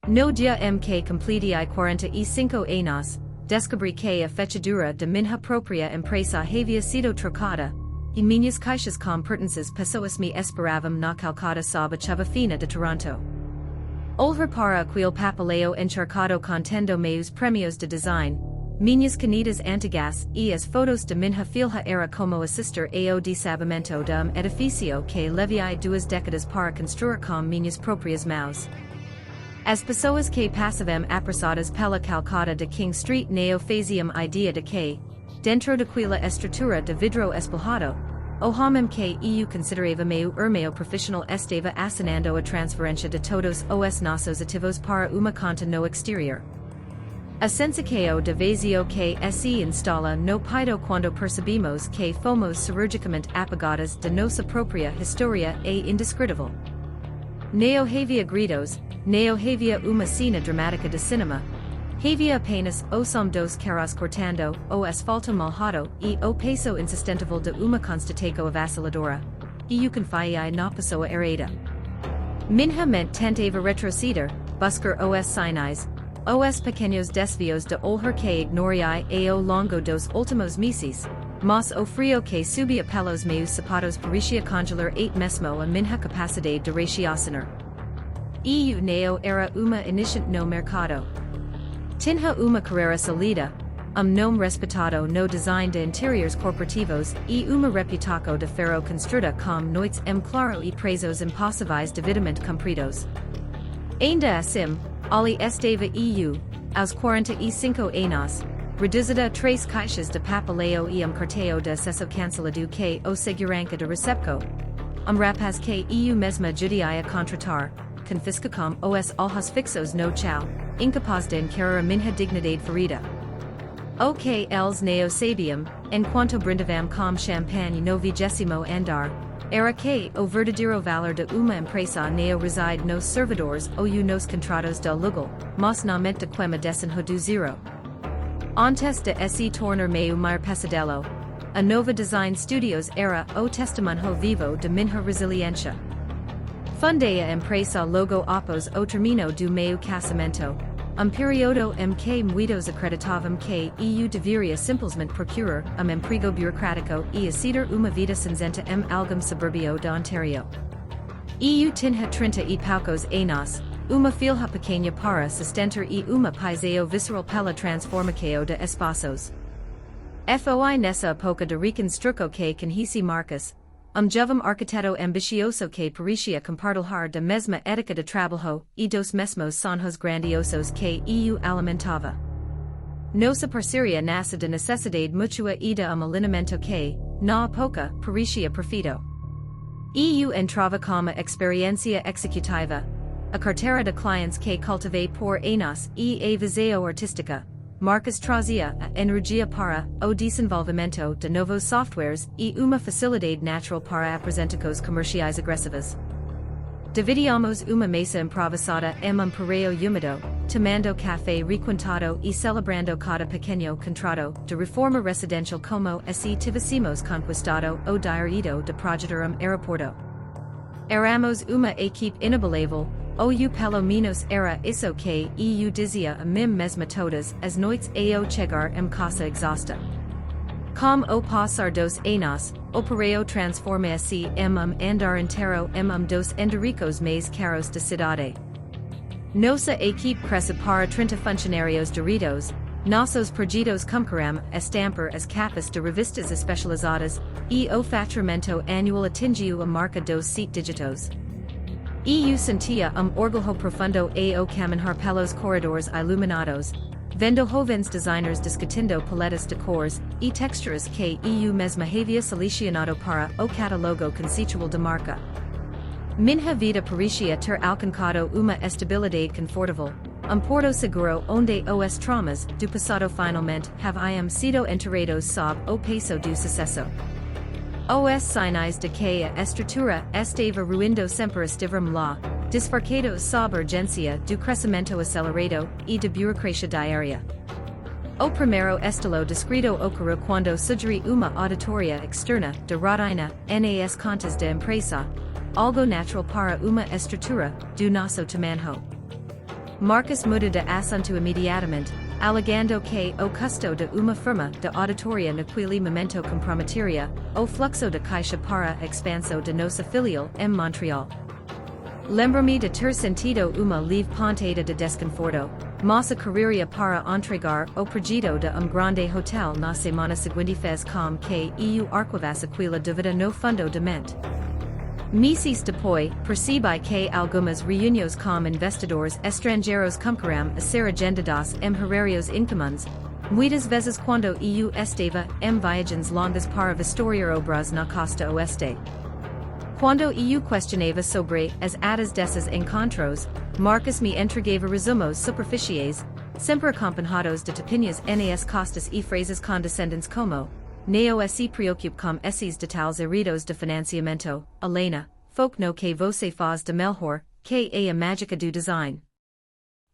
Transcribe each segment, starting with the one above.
No dia mk completi I 45 anos, descobri que a fechadura de minha própria empresa havia sido trocada, e minhas caixas com pertences pessoas me esperavam na calçada sob a chave fina de Toronto. Olhar para aquele papeleo encharcado contendo meus prêmios de design, minhas canitas antigas e as fotos de minha filha era como assistir ao desabamento de edifício que levei 2 décadas para construir com minhas próprias mãos. As pessoas que passavam apressadas pela calçada de King Street não faziam ideia de que, dentro daquela estrutura de vidro espelhado, o homem que eu considerava meu irmão profissional estava assinando a transferência de todos os nossos ativos para uma conta no exterior. A sensação de vazio que se instala no peito quando percebemos que fomos cirurgicamente apagadas de nossa própria história é indescritível. Não havia gritos, não havia uma cena dramática de cinema, havia apenas o som dos carros cortando o asfalto molhado e o peso insustentável de uma constatação avassaladora. E eu confiei na pessoa errada. Minha mente tentava retroceder, buscar os sinais, os pequenos desvios de olhar que ignorei ao longo dos últimos meses, mas o frio que subia pelos meus sapatos parecia congelar mesmo a minha capacidade de raciocinar. Eu não era uma iniciante no mercado. Tinha uma carreira sólida, nome respeitado no design de interiores corporativos e uma reputação de ferro construída com noites claro e prazos impossíveis devidamente cumpridos. Ainda assim, ali estava eu, aos 45 anos, reduzida a 3 caixas de papeleo e cartão de acesso cancelado que o segurança de recepco. Rapaz que eu mesma ajudei a contratar, confisca com os olhos fixos no chão, incapaz de encarar a minha dignidade ferida. O que eles não sabiam, enquanto brindavam com champanhe no 20º andar, era que o verdadeiro valor de uma empresa não reside nos servidores ou nos contratos de aluguel, mas na mente de quem desenho do zero. Antes de se tornar meu maior pesadelo, a Nova Design Studios era o testemunho vivo de minha resiliência. Fundei a empresa logo após o término do meu casamento, período que muitos acreditavam que eu deveria simplesmente procurar emprego burocrático e aceder uma vida cinzenta algum suburbio de Ontario. Eu tinha 30 e poucos anos, uma filha pequena para sustentar e uma paiseo visceral pela transformação de espaços. Foi nessa época de reconstrução que conheci Marcus, jovem arquiteto ambicioso que parecia compartilhar da mesma ética de trabalho e dos mesmos sonhos grandiosos que eu alimentava. Nossa parceria nasce de necessidade mútua e de alinhamento que, na época, parecia perfeito. Eu entrava como experiência executiva, a carteira de clientes que cultivei por anos e a visão artística. Marcus trazia a energia para o desenvolvimento de novos softwares e uma facilidade natural para apresentar comerciais agressivas. Dividíamos uma mesa improvisada pareo úmido, tomando café requintado e celebrando cada pequeno contrato de reforma residencial como se tivéssemos conquistado o direito de projetar aeroporto. Éramos uma equipe inabalável. O pelo menos era isso que eu dizia a mim mesma todas as noites ao chegar casa exausta. Com o passar dos anos, o pareo transforma-se andar inteiro dos endericos mais caros da cidade. Nossa equipe cresce para 30 funcionários direitos, nossos projetos começaram a estampar as capas de revistas especializadas, e o faturamento anual atingiu a marca dos 7 dígitos. Eu sentia orgulho profundo ao caminhar pelos corredores iluminados, vendo jovens designers discutindo paletas de cores e texturas que eu mesma havia selecionado para o catálogo conceitual de marca. Minha vida parecia ter alcançado uma estabilidade confortável, porto seguro onde os traumas do passado finalmente haviam sido enterrados sob o peso do sucesso. Os sinais de que a estrutura estava ruindo sempre estiveram lá, disfarçados sob urgência do crescimento acelerado e da burocracia diária. O primeiro estilo descrito ocorreu quando sugeri uma auditoria externa de rotina nas contas de empresa, algo natural para uma estrutura do nosso tamanho. Marcus muda de assunto imediatamente, allegando que o custo de uma firma de auditoria naquele momento comprometeria o fluxo de caixa para expanso de nossa filial em Montreal. Lembro-me de ter sentido uma leve pontada de desconforto, mas a correria para entregar o projeto de grande hotel na semana seguinte fez com que eu arquivasse aquela dúvida no fundo de mente. Meses depois, percebi que algumas reuniões com investidores estrangeiros começaram a ser agendadas em horários incomuns, muitas vezes quando eu estava em viagens longas para vistoriar obras na costa oeste. Quando eu questionava sobre as datas desses encontros, Marcus me entregava resumos superficiais, sempre acompanhados de tapinhas nas costas e frases condescendentes como "Neo se preocupe com esses detalhes heridos de financiamento, Elena, foco no que você faz de melhor, que é a mágica do design."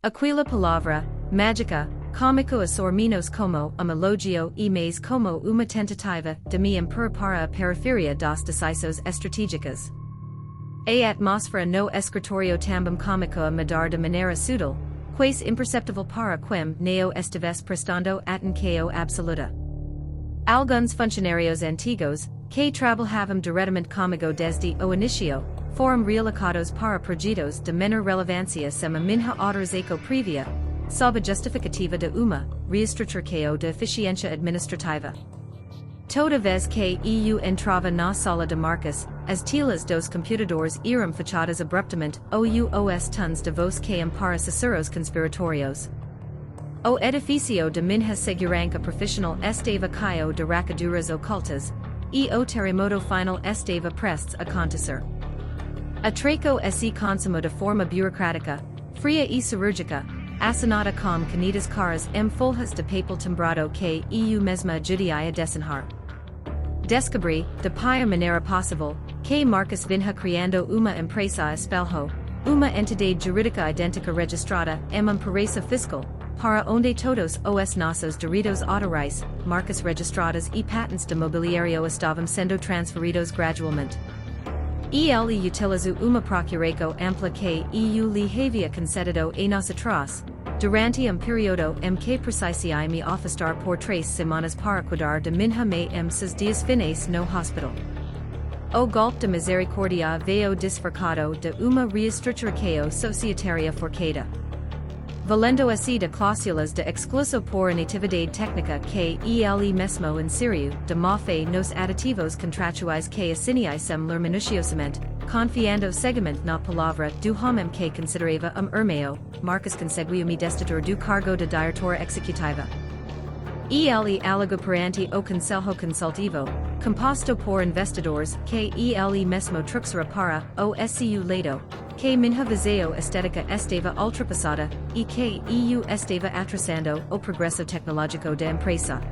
Aquela palavra, mágica, cômico a menos como elogio e mais como uma tentativa de me impor para a periferia das decisões estratégicas. A atmosfera no escritório também cômico a mudar de maneira sutil, quase imperceptível para quem não estivesse prestando atenção absoluta. Alguns funcionários antigos, que trabalhavam diretamente comigo desde o início, foram realocados para projetos de menor relevância sem a minha autorização prévia, sob a justificativa de uma reestruturação de eficiência administrativa. Toda vez que eu entrava na sala de Marcus, as telas dos computadores eram fechadas abruptamente ou os tons de voz que para susurros conspiratórios. O edifício de minha segurança profissional estava caio de rachaduras ocultas, e o terremoto final estava prestes a acontecer. Atraco se consumou de forma burocrática, fria e cirúrgica, assinada com canidas caras em folhas de papel timbrado que eu mesma ajudei a desenhar. Descobri, de pior maneira possível, que Marcus vinha criando uma empresa a espelho, uma entidade jurídica idêntica registrada em paraíso fiscal, para onde todos os nossos direitos autorais, marcas registradas e patentes de mobiliário estavam sendo transferidos gradualmente. Ele utilizou uma procuração ampla que eu lhe havia concedido anos atrás, durante período em que precisei me afastar por 3 semanas para cuidar de minha mãe em seus dias finais no hospital. O golpe de misericórdia veio disfarçado de uma reestruturação societária forçada. Valendo assim de cláusulas de exclusão por natividade técnica que ele mesmo inseriu, de má fé nos aditivos contratuais que assinei sem ler minuciosamente, confiando cegamente na palavra do homem que considerava irmão, Marcus conseguiu-me destituir do cargo de diretor executiva. Ele alegou perante o Conselho Consultivo, composto por investidores, que ele mesmo truxera para o seu lado, que minha visão estética estava ultrapassada, e que eu estava atrasando o progresso tecnológico da empresa.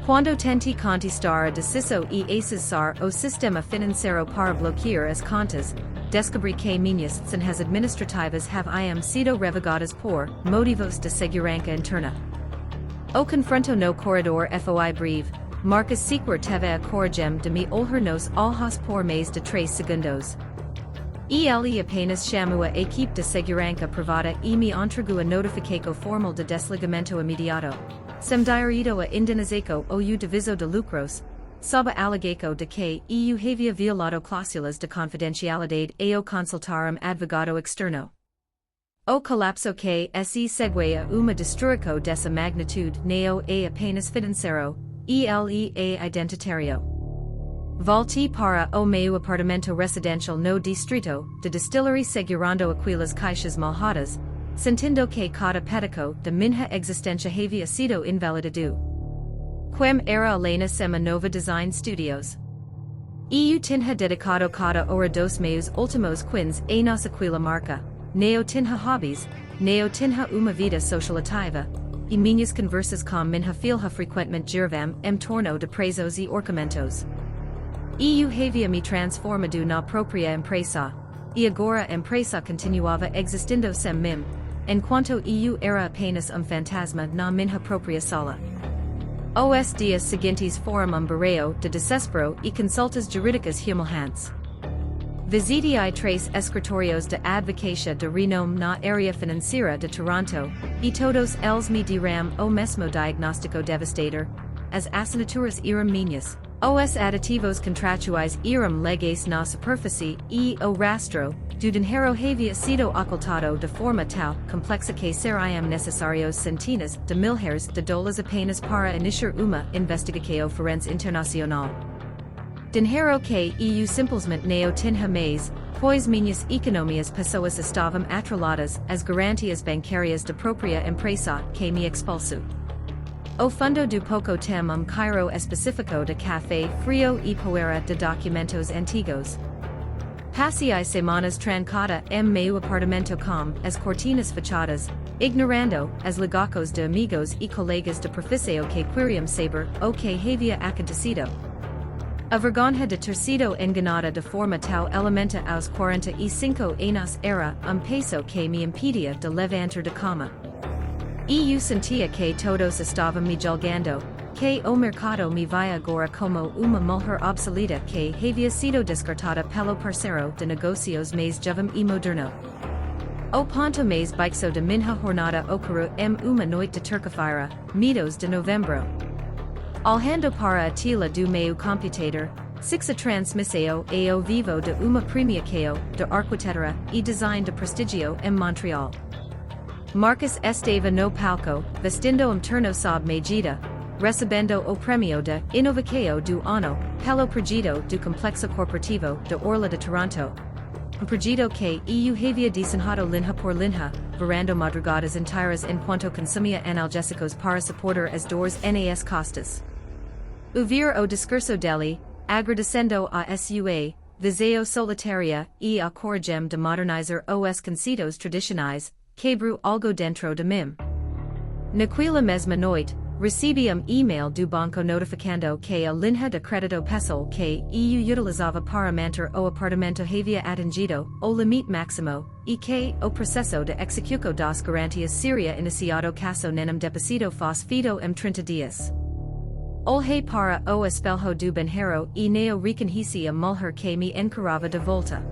Quando tentei contestar a decisão e acessar o sistema financeiro para bloquear as contas, descobri que minhas senhas administrativas haviam sido revogadas por motivos de segurança interna. O confronto no corredor foi breve, Marcus sequer teve a coragem de me olhar-nos olhos por mais de 3 segundos. Ele apenas chamou a equipe de segurança privada e me entregou a notificação formal de desligamento imediato, sem direito a indenização ou divisão de lucros, sob a alegação de que eu havia violado cláusulas de confidencialidade ao consultar advogado externo. O colapso que se seguia uma destruição dessa magnitude não é apenas financeiro, ele é identitário. Voltei para o meu apartamento residencial no distrito de Distillery segurando aquelas caixas malhadas, sentindo que cada pedaço de minha existência havia sido invalidado. Quem era Elena Sema Nova Design Studios? Eu tinha dedicado cada hora dos meus últimos 15 anos àquela marca, não tinha hobbies, não tinha uma vida socialitiva, e minhas conversas com minha filha frequentemente giravam em torno de preços e orçamentos. Eu havia me transformado na própria empresa, e agora a empresa continuava existindo sem mim, enquanto eu era apenas fantasma na minha própria sala. Os dias seguintes foram barreio de desespero e consultas jurídicas humilhantes. Visiti tres escritorios de advocacia de renome na área financiera de Toronto, e todos eles me dirão o mesmo diagnóstico devastador, as assinaturas irão minhas, os aditivos contratuais irão legais na superfície e o rastro, do dinheiro havia sido ocultado de forma tal complexa que seriam necessários centenas de milhares de dólares apenas para iniciar uma investigação forense internacional. Dinheiro que eu simplesmente não tinha mais, pois minhas economias pessoas estavam atreladas às garantias bancárias da própria empresa que me expulsou. O fundo do pouco tempo cairo específico de café frio e poeira de documentos antigos. Passei semanas trancada em meu apartamento com as cortinas fechadas, ignorando as ligacos de amigos e colegas de profissão que queriam saber o que havia acontecido. A vergonha de ter sido enganada de forma tal elementa aos 45 anos era peso que me impedia de levantar da cama. Eu sentia que todos estavam me julgando, que o mercado me via agora como uma mulher obsoleta que havia sido descartada pelo parceiro de negocios mais jovem e moderno. O ponto mais baixo de minha jornada ocorreu em uma noite de terça-feira, meados de novembro. Olhando para a tela do meu computador, a transmissão ao vivo de uma premiação de arquitetura e design de prestigio em Montreal. Marcus estava no palco, vestindo terno sob medida, recebendo o prêmio de inovação do ano pelo projeto do complexo corporativo de Orla de Toronto. Projeto que eu havia desenhado linha por linha, varando madrugadas inteiras enquanto consumia analgésicos para suportar as dores nas costas. Ouvir o discurso dele, agradecendo a sua visão solitária e a coragem de modernizar os conceitos tradicionais, quebrou algo dentro de mim. Naquela mesma noite, recebi e-mail do banco notificando que a linha de crédito pessoal que eu utilizava para manter o apartamento havia atingido o limite máximo, e que o processo de execução das garantias seria iniciado caso nenhum depósito fosse feito em 30 dias. Olhei para o espelho do banheiro e não reconheci a mulher que me encarava de volta.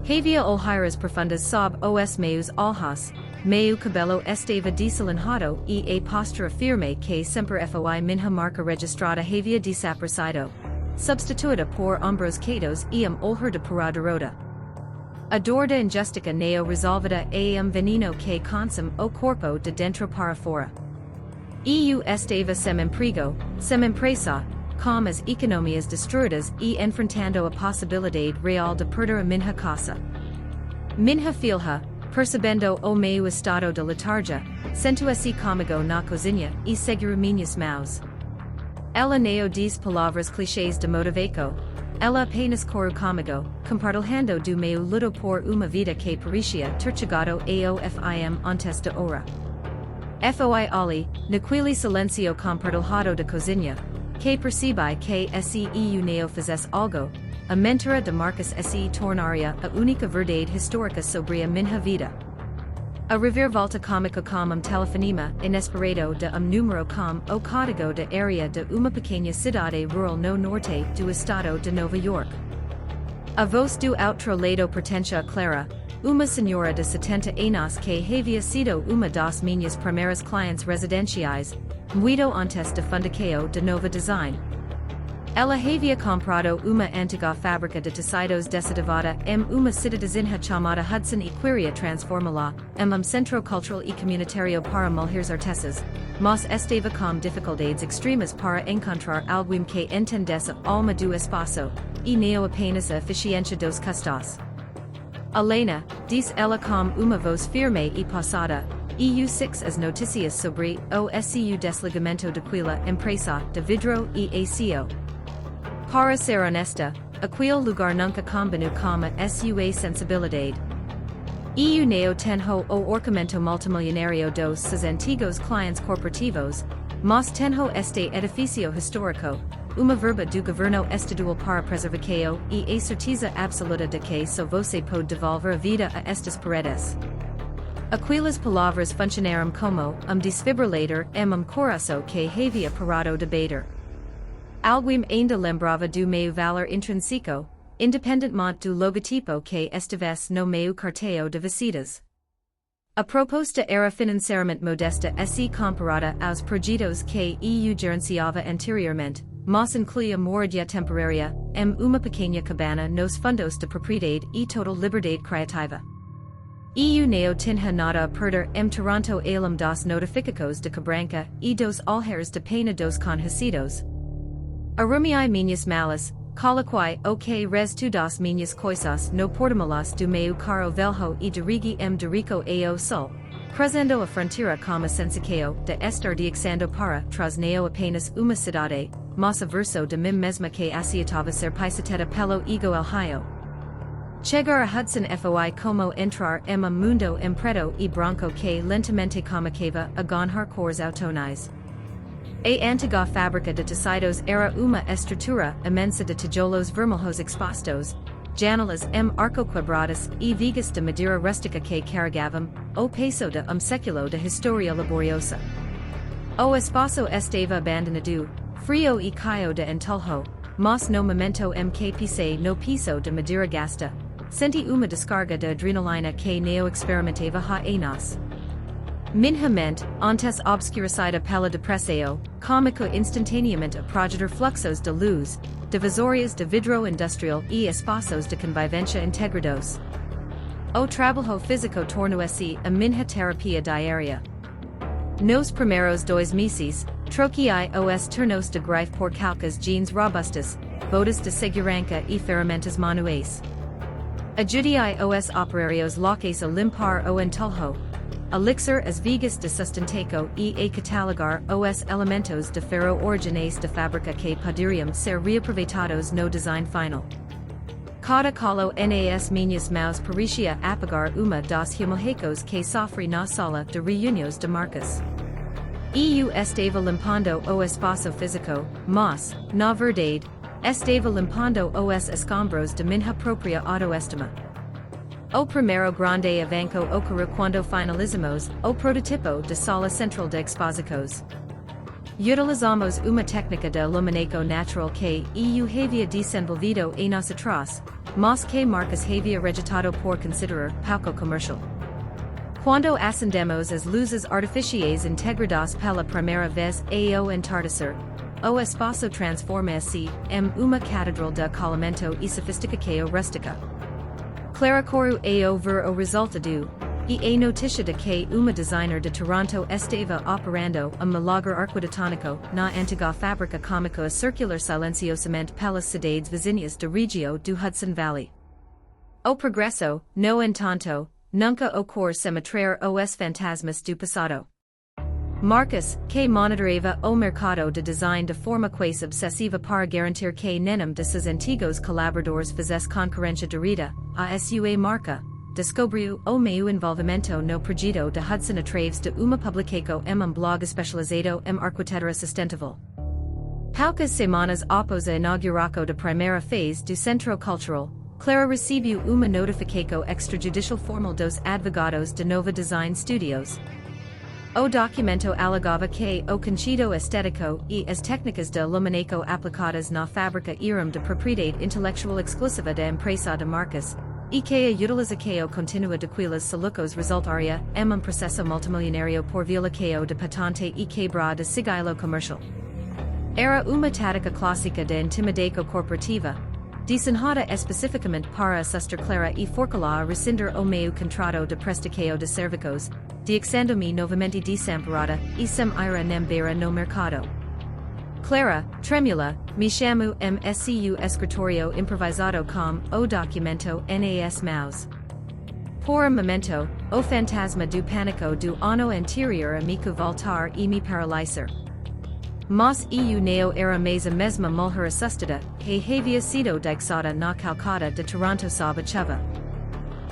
Havia olheiras profundas sob os meus olhos, meu cabelo estava desalinhado e a postura firme que sempre foi minha marca registrada havia desaparecido, substituída por ombros quietos e olhar de pura derrota. A dor da injustiça não resolvida é veneno que consome o corpo de dentro para fora. Eu estava sem emprego, sem empresa, com as economias destruídas e enfrentando a possibilidade real de perder a minha casa. Minha filha, percebendo o meu estado de letargia, sentou-se comigo na cozinha e segurou minhas mãos. Ela não diz palavras clichês de motivação, ela apenas correu comigo, compartilhando do meu luto por uma vida que parecia ter chegado ao fim antes da hora. Foi ali, naquele silêncio compartilhado da cozinha, que percebi que se eu não fizesse algo, a mentira de Marcus se tornaria a única verdade histórica sobre a minha vida. A reviravolta cômica com telefonema inesperado de número com o código de área de uma pequena cidade rural no norte do estado de Nova York. A voz do outro lado pertencia a Clara, uma senhora de 70 anos que havia sido uma das minhas primeiras clientes residenciais, muito antes da fundação de Nova Design. Ela havia comprado uma antiga fábrica de tecidos desativada em uma cidadezinha chamada Hudson e queria transformá-la em centro cultural e comunitário para mulheres artesãs, mas estava com dificuldades extremas para encontrar alguém que entendesse a alma do espaço, e não apenas a eficiência dos custos. Helena, disse ela com uma voz firme e passada, eu sei as notícias sobre o seu desligamento daquela empresa de vidro e aço. Para ser honesta, aquele lugar nunca combinou com a sua sensibilidade. Eu não tenho o orçamento multimilionário dos seus antigos clientes corporativos, mas tenho este edifício histórico, uma verba do governo estadual para preservação e a certeza absoluta de que só você pode devolver a vida a estas paredes. Aquelas palavras funcionaram como desfibrilador em coração que havia parado de bater. Alguém ainda lembrava do meu valor intrínseco, independentment du logotipo que estives no meu carteo de visitas. A proposta era financeiramente modesta se comparada aos projetos que eu gerenciava anteriormente, mas incluía moradia temporária, uma pequena cabana nos fundos de propriedade e total liberdade criativa. Eu não tinha nada a perder Toronto além dos notificados de cobrança e dos alheres de pena dos conhecidos. Arumiai minhas malas, coloquai o que resto das minhas coisas no porta-malas do meu carro velho e dirigi de rico ao sul, cruzando a fronteira como sensaqueo de estar diexando para trás neo apenas uma cidade, mas a verso de mim mesma que aceitava ser paisateta pelo ego elhio. Chegar a Hudson foi como entrar mundo empreto e branco que lentamente começava a ganhar cores outonais. A antiga fábrica de tecidos era uma estrutura imensa de tijolos vermelhos expostos, janelas arco-quadradas e vigas de madeira rústica que carregavam o peso de século de história laboriosa. O espaço estava abandonado, frio e caio de entulho, mas no momento que pisei no piso de madeira gasta, senti uma descarga de adrenalina que não experimentava há anos. Minha mente, antes obscurecida pela depressão, começou instantaneamente a projetar fluxos de luz, divisórias de vidro industrial e espaços de convivência integrados. O trabalho físico tornou-se a minha terapia diária. Nos primeiros 2 meses, troquei os turnos de grife por calças jeans robustas, botas de segurança e ferramentas manuais. Ajudei os operários locais a limpar o entulho, elixir as vigas de sustentação e a catalogar os elementos de ferro originais de fábrica que poderiam ser reaproveitados no design final. Cada colo nas minhas mãos parecia apagar uma das hemorragicos que sofri na sala de reuniões de marcas. Eu estava limpando o espaço físico, mas, na verdade, estava limpando os escombros de minha própria autoestima. O primeiro grande avanço ocorreu quando finalizamos o prototipo de sala central de exposições. Utilizamos uma técnica de iluminação natural que eu havia desenvolvido anos atrás, mas que marcas havia rejeitado por considerar pouco comercial. Quando acendemos as luzes artificiais integradas pela primeira vez ao entardecer, o espaço transforma-se uma catedral de acolhimento e sofisticação rústica. Claricoru ao ver o resultado, e a notícia de que uma designer de Toronto estava operando milagre arquitetônico na antiga fábrica começou a circular silenciosamente pelas cidades vizinhas da região do Hudson Valley. O progresso, no entanto, nunca ocorre sem atrair os fantasmas do passado. Marcus, que monitorava o mercado de design de forma quase obsessiva para garantir que nenhum de seus antigos colaboradores fizesse concorrência direta a sua marca, descobriu o meu envolvimento no projeto de Hudson através de uma publicação blog especializado em arquitetura sustentável. Poucas semanas após a inauguração da primeira fase do Centro Cultural, Clara recebeu uma notificação extrajudicial formal dos advogados de Nova Design Studios. O documento alegava que o conceito estético e as técnicas de iluminação aplicadas na fábrica eram de propriedade intelectual exclusiva da empresa de Marcus, e que a utilização contínua daqueles solucos resultaria em processo multimilionário por violação de patente e quebra de sigilo comercial. Era uma tática clássica de intimidação corporativa, desenhada especificamente para assustar Clara e forçá-la a rescindir o meu contrato de prestação de serviços, deixando-me novamente desamparada e sem ira nem beira no mercado. Clara, tremula, me chamo seu escritório improvisado com o documento nas mãos. Por momento, o fantasma do pânico do ano anterior a me voltar e me paralisar. Mas eu não era mais a mesma mulher assustada que havia sido deixada na calçada de Toronto sob a chuva.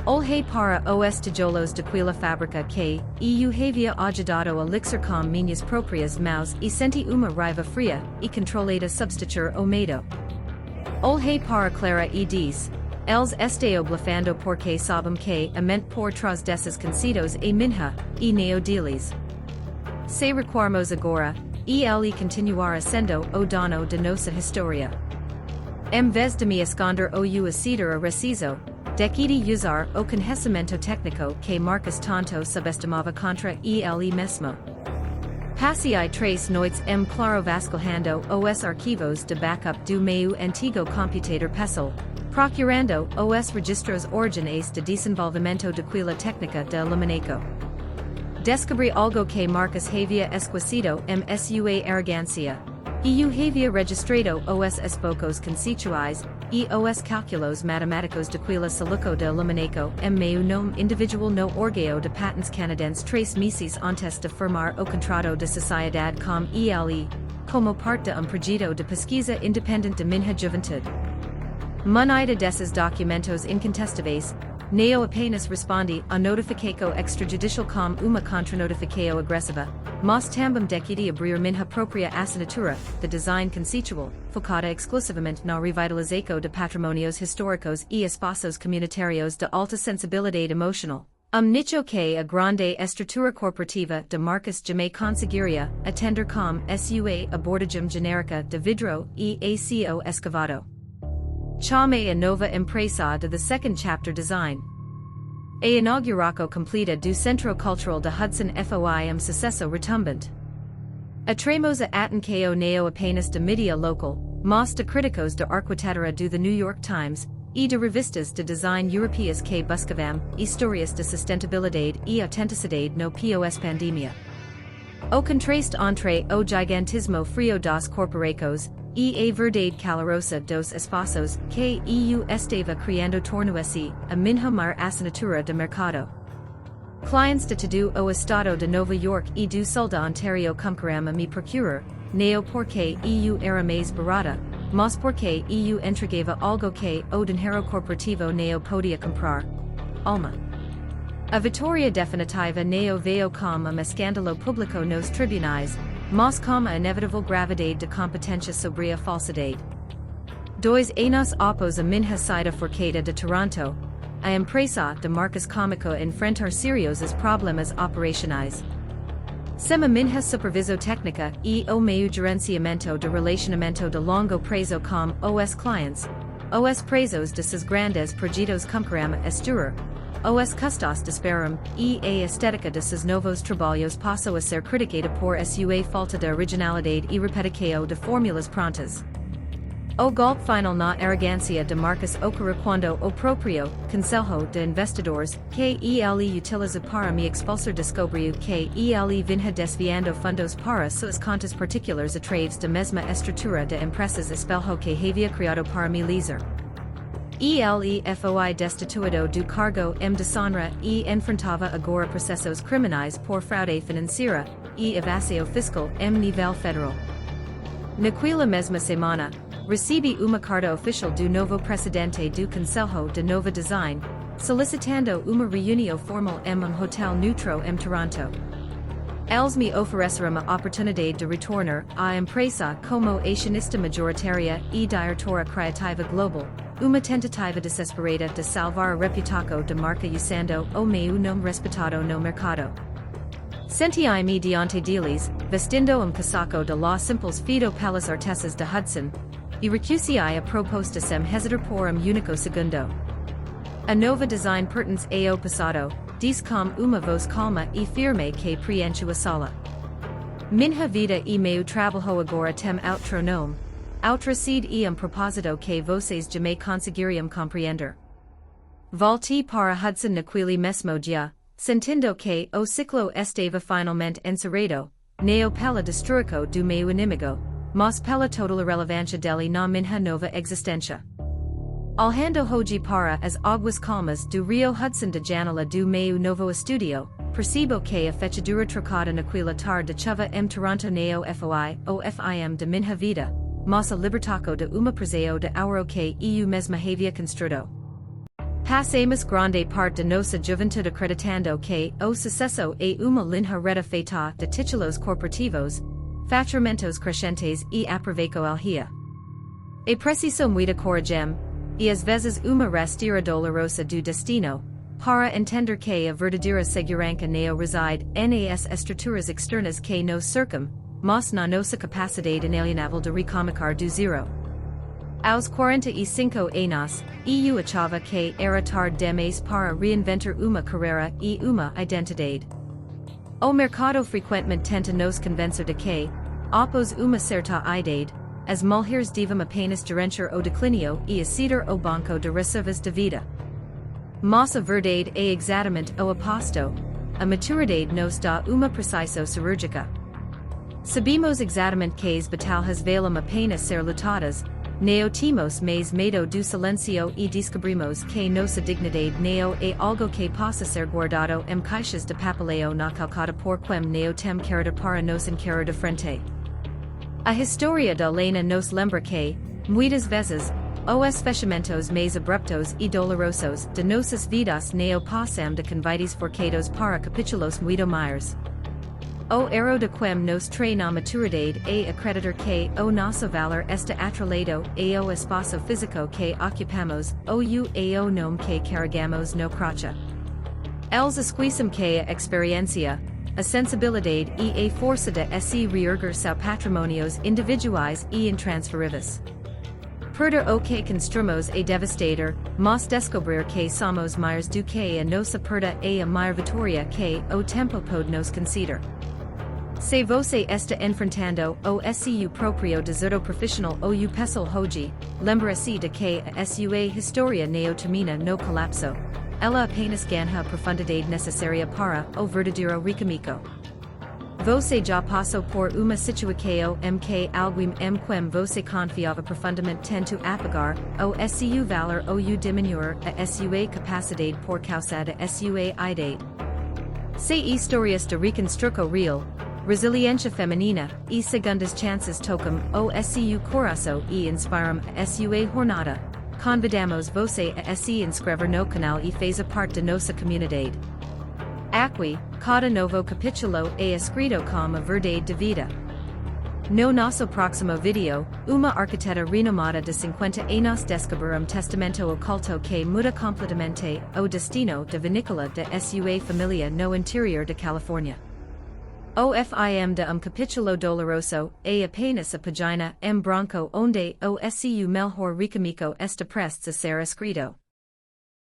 Olhei para os tijolos daquela fábrica que eu havia ajudado a elixir com minhas próprias mãos e senti uma raiva fria e controlada substituir o medo. Olhei para Clara e disse, eles estão blefando porque sabem que a mente por trás desses conceitos é minha, e não deles. Se recuarmos agora, ele continuará sendo o dono de nossa história. vez de mi esconder o u aceder a reciso, decidi usar o conhecimento técnico que Marcus tanto subestimava contra ele mesmo. Passei tres noites claro vasculhando os arquivos de backup do meu antigo computador pessoal, procurando os registros originais de desenvolvimento daquela técnica de eliminaco. Descobri algo que Marcus havia esquecido sua arrogância. Eu havia registrado os espocos conceituais e os cálculos matemáticos daquela soluco de eliminaco meu nome individual no orgulho de patentes canadenses 3 meses antes de firmar o contrato de sociedade com ele, como parte de projeto de pesquisa independente de minha juventude. Munida desses documentos incontestáveis, neo apenas respondi a notificação extrajudicial com uma contra-notificação agressiva, mas também decidi abrir minha própria assinatura de design conceitual, focada exclusivamente na revitalização de patrimônios históricos e espaços comunitários de alta sensibilidade emocional. Nicho que a grande estrutura corporativa de Marcus jamais conseguiria atender com sua abordagem genérica de vidro e aco escavado. Chame a nova empresa de the second chapter design. A inauguraco completa do Centro Cultural de Hudson Foi sucesso retumbante. Atremos a atenção neo apenas de mídia local, mas de críticos de arquitetura do The New York Times, e de revistas de design europeias que buscavam histórias de sustentabilidade e autenticidade no pós-pandemia. O contraste entre o gigantismo frio das corporações e a verdade calorosa dos espaços que eu estava criando tornou-se a minha maior assinatura de mercado. Clientes de todo o estado de Nova York e do sul da Ontario concorreram a me procurar, não porque eu era mais barata, mas porque eu entregava algo que o dinheiro corporativo não podia comprar. Alma. A vitória definitiva não veio como escândalo público nos tribunais, mas como a inevitável gravidade de competência sobre a falsidade. 2 anos após a minha saída forcada de Toronto, a empresa de Marcus começou a enfrentar seriosos problemas operacionais. Sem a minha supervisão técnica e o meu gerenciamento de relacionamento de longo prazo com os clientes, os prazos de seus grandes projetos concorreram a estourar, os custos disparam e a estética de seus novos trabalhos passou a ser criticada por sua falta de originalidade e repetição de fórmulas prontas. O golpe final na arrogância de Marcus ocorreu quando o próprio Conselho de Investidores que ele utiliza para me expulsar descobriu que ele vinha desviando fundos para suas contas particulares através da mesma estrutura de empresas espelho que havia criado para me lisar. Ele foi destituído do cargo de sonra e enfrentava agora processos criminais por fraude financeira e evasão fiscal nível federal. Naquela mesma semana, recebi uma carta oficial do novo presidente do Conselho de Nova Design, solicitando uma reunião formal hotel neutro Toronto. Eles me ofereceram a oportunidade de retornar à empresa como acionista majoritária e diretora criativa global, uma tentativa desesperada de salvar a reputação de marca usando o meu nome respeitado no mercado. Senti-me diante deles, vestindo casaco de la simples fido pelas artesas de Hudson, e recusei a proposta sem hesitar por único segundo. A nova design pertence ao passado, diz com uma voz calma e firme que preenche a sala. Minha vida e meu trabalho agora tem outro nome. Outra sede e propósito que vocês jamais conseguiriam compreender. Voltei para Hudson naquele mesmo dia, sentindo que o ciclo estava finalmente encerrado, não pela destruição do meu inimigo, mas pela total irrelevância dele na minha nova existência. Alhando hoje para as águas calmas do Rio Hudson de janela do meu novo estúdio, percebo que a fechadura trocada naquela tarde de chuva Toronto não foi o fim de minha vida, mas a libertação de uma prisão de ouro que eu mesma havia construído. Passemos grande parte de nossa juventude acreditando que o sucesso é uma linha reta feita de títulos corporativos, faturamentos crescentes e aproveito alheia. É preciso muita coragem, e às vezes uma rasteira dolorosa do destino, para entender que a verdadeira segurança não reside nas estruturas externas que nos cercam, mas na nossa capacidade inalienável de recomeçar do zero. Aos 45 anos, eu achava que era tarde demais para reinventar uma carreira e uma identidade. O mercado frequentemente tenta nos convencer de que, após uma certa idade, as mulheres devem apenas gerenciar o declínio e aceder o banco de reservas de vida. Mas a verdade é exatamente o oposto. A maturidade nos dá uma precisão cirúrgica. Sabemos exatamente que as batalhas valem apenas ser lutadas, neo temos mais medo do silencio e descobrimos que nossa dignidade neo é algo que possa ser guardado em caixas de papeleo na calcada por quem neo tem carta para nos encarar de frente. A história de Elena nos lembra que, muitas vezes, os fechamentos mais abruptos e dolorosos de nossas vidas neo passam de convites forcados para capítulos muito maiores. O erro de quem nos trae na maturidade é acreditar que o nosso valor está atrelado ao espaço físico que ocupamos ou ao nome que carregamos no crotcha. Eles esquecem que a experiência, a sensibilidade e a força de se reerguer são patrimônios individuais e intransferíveis. Perder o que construmos é devastador, mas descobrir que somos mais do que a nossa perda é a maior vitória que o tempo pode nos conceder. Se você está enfrentando o seu próprio deserto profissional ou pessoal hoje, lembre-se de que a sua história não termina no colapso. Ela apenas ganha a profundidade necessária para o verdadeiro recomeço. Você já passou por uma situação em que alguém em quem você confiava profundamente tentou apagar o seu valor ou diminuir a sua capacidade por causa da sua idade. Se histórias de reconstrução real, resiliência feminina e segundas chances tocam o seu coração e inspiram a sua jornada, convidamos você a se inscrever no canal e fazer parte de nossa comunidade. Aqui, cada novo capítulo é escrito com a verdade de vida. No nosso próximo vídeo, uma arquiteta renomada de 50 anos descobre testamento oculto que muda completamente o destino de vinícola de sua família no interior de Califórnia. O fim de capítulo doloroso é apenas a página em branco onde o seu melhor recomeço está prestes a ser escrito.